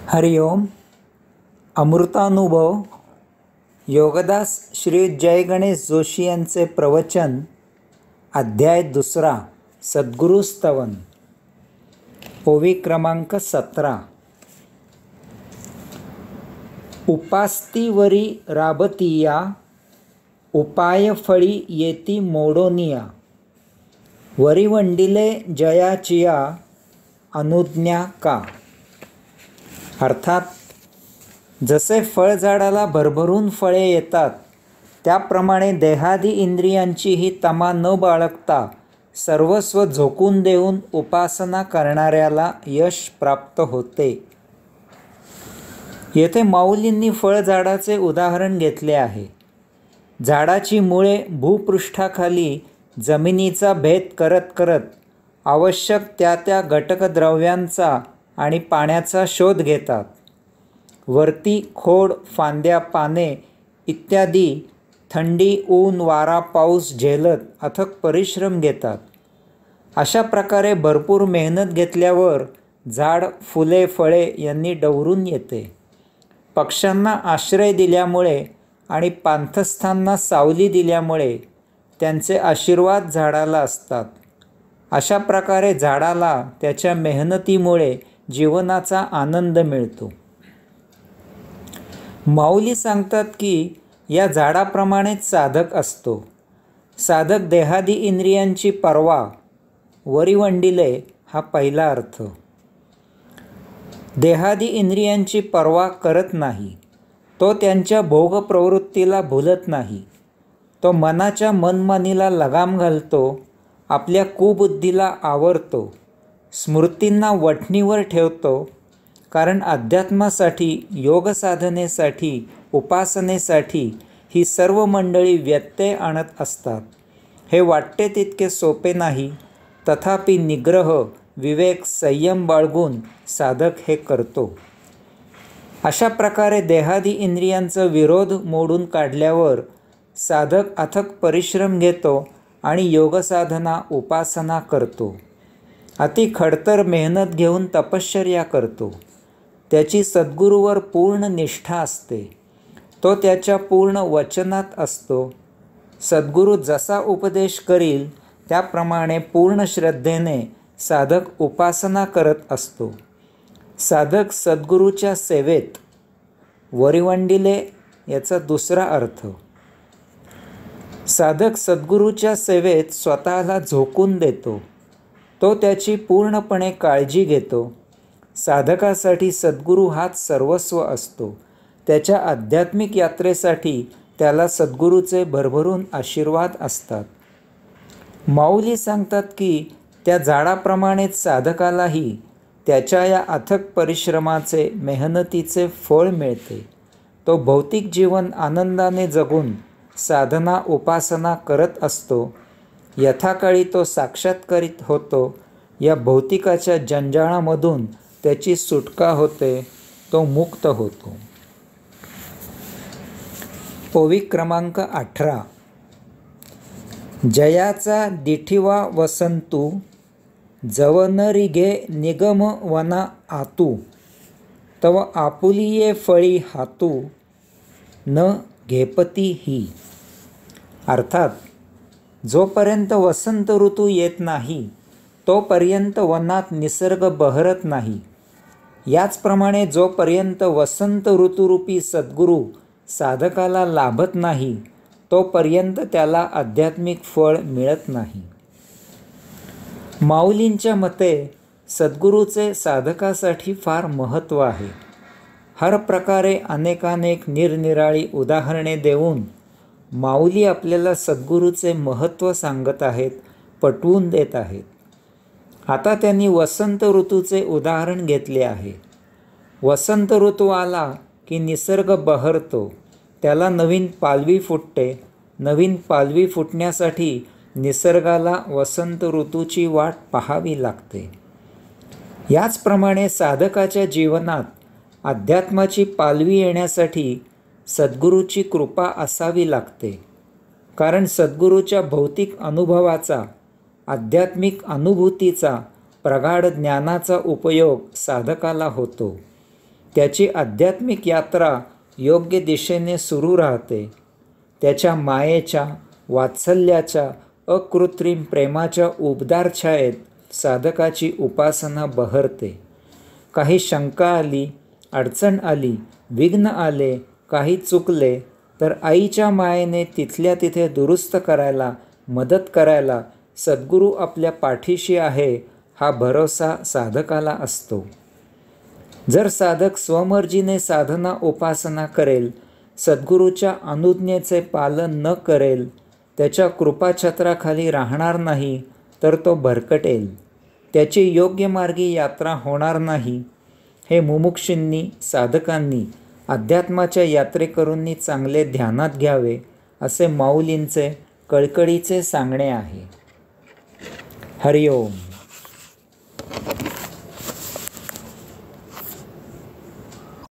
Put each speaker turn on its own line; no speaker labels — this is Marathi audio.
हरिओम. अमृतानुभव योगदास श्री जय गणेश जोशी यांचे प्रवचन. अध्याय 2. सद्गुरु स्तवन. ओवी क्रमांक 17. उपास्तीवरी राबतिया, उपाय फळी येती मोडोनिया. वरिवंडिले जयाचिया, अनुज्ञा का. अर्थात, जसे फळझाडाला भरभरून फळे येतात त्याप्रमाणे देहादी इंद्रियांचीही तमा न बाळगता सर्वस्व झोकून देऊन उपासना करणाऱ्याला यश प्राप्त होते. येथे माऊलींनी फळझाडाचे उदाहरण घेतले आहे. झाडाची मुळे भूपृष्ठाखाली जमिनीचा भेद करत करत आवश्यक त्या घटकद्रव्यांचा आणि पाण्याचा शोध घेतात. वरती खोड, फांद्या, पाने इत्यादी थंडी, ऊन, वारा, पाऊस झेलत अथक परिश्रम घेतात. अशा प्रकारे भरपूर मेहनत घेतल्यावर झाड फुले फळे यांनी डवरून येते. पक्ष्यांना आश्रय दिल्यामुळे आणि पांथस्थांना सावली दिल्यामुळे त्यांचे आशीर्वाद झाडाला असतात. अशा प्रकारे झाडाला त्याच्या मेहनतीमुळे जीवनाचा आनंद मिळतो. माऊली सांगतात की या झाडाप्रमाणेच साधक असतो. साधक देहादी इंद्रियांची पर्वा, वरिवंडिले हा पहिला अर्थ. देहादी इंद्रियांची पर्वा करत नाही. तो त्यांच्या भोग प्रवृत्तीला भुलत नाही. तो मनाच्या मनमानीला लगाम घालतो, आपल्या कुबुद्धीला आवरतो, स्मृतींना वठणीवर ठेवतो. कारण अध्यात्मासाठी, योगसाधनेसाठी, उपासनेसाठी ही सर्व मंडळी व्यत्यय आणत असतात. हे वाटते तितके सोपे नाही. तथापि निग्रह, विवेक, संयम बाळगून साधक हे करतो. अशा प्रकारे देहादी इंद्रियांचा विरोध मोडून काढल्यावर साधक अथक परिश्रम घेतो आणि योगसाधना, उपासना करतो. अति खडतर मेहनत घेऊन तपश्चर्या करतो. त्याची सद्गुरूवर पूर्ण निष्ठा असते. तो त्याच्या पूर्ण वचनात असतो. सद्गुरू जसा उपदेश करील त्याप्रमाणे पूर्ण श्रद्धेने साधक उपासना करत असतो. साधक सद्गुरूच्या सेवेत. वरिवंडिले याचा दुसरा अर्थ. साधक सद्गुरूच्या सेवेत स्वतःला झोकून देतो. तो त्याची पूर्णपणे काळजी घेतो. साधकासाठी सद्गुरू हाच सर्वस्व असतो. त्याच्या आध्यात्मिक यात्रेसाठी त्याला सद्गुरूचे भरभरून आशीर्वाद असतात. माऊली सांगतात की त्या झाडाप्रमाणेच साधकालाही त्याच्या या अथक परिश्रमाचे, मेहनतीचे फळ मिळते. तो भौतिक जीवन आनंदाने जगून साधना, उपासना करत असतो. यथाकाळी तो साक्षात्कारित होतो. या भौतिकाच्या जंजाळामधून त्याची सुटका होते. तो मुक्त होतो. ओवी क्रमांक 18. जयाचा दिठिवा वसंतू, जवनरिगे निगम वना आतू. तव आपुलिये फळी हातू, न घेपती ही. अर्थात, जोपर्यंत वसंत ऋतू येत नाही तोपर्यंत वनात निसर्ग बहरत नाही. याचप्रमाणे जोपर्यंत वसंत ऋतुरूपी सद्गुरू साधकाला लाभत नाही तोपर्यंत त्याला आध्यात्मिक फळ मिळत नाही. माऊलींच्या मते सद्गुरूचे साधकासाठी फार महत्त्व आहे. हर प्रकारे अनेकानेक निरनिराळी उदाहरणे देऊन माऊली आपल्याला सद्गुरूचे महत्त्व सांगत आहेत, पटवून देत आहेत. आता त्यांनी वसंत ऋतूचे उदाहरण घेतले आहे. वसंत ऋतू आला की निसर्ग बहरतो. त्याला नवीन पालवी फुटते. नवीन पालवी फुटण्यासाठी निसर्गाला वसंत ऋतूची वाट पाहावी लागते. याचप्रमाणे साधकाच्या जीवनात अध्यात्माची पालवी येण्यासाठी सद्गुरूची कृपा असावी लागते. कारण सद्गुरूच्या भौतिक अनुभवाचा, आध्यात्मिक अनुभूतीचा, प्रगाढ ज्ञानाचा उपयोग साधकाला होतो. त्याची आध्यात्मिक यात्रा योग्य दिशेने सुरू राहते. त्याच्या मायेच्या, वात्सल्याच्या, अकृत्रिम प्रेमाच्या उबदार छायेत साधकाची उपासना बहरते. काही शंका आली, अडचण आली, विघ्न आले, काही चुकले तर आईच्या मायेने तिथल्या तिथे दुरुस्त करायला, मदत करायला सद्गुरू आपल्या पाठीशी आहे हा भरोसा साधकाला असतो. जर साधक स्वमर्जीने साधना उपासना करेल, सद्गुरूच्या अनुज्ञेचे पालन न करेल, त्याच्या कृपाछत्राखाली राहणार नाही तर तो भरकटेल. त्याची योग्य मार्गी यात्रा होणार नाही. हे मुमुक्षूंनी, साधकांनी, अध्यात्माच्या यात्रेकरूंनी चांगले ध्यानात घ्यावे असे माऊलींचे कळकळीचे सांगणे आहे. हरिओम.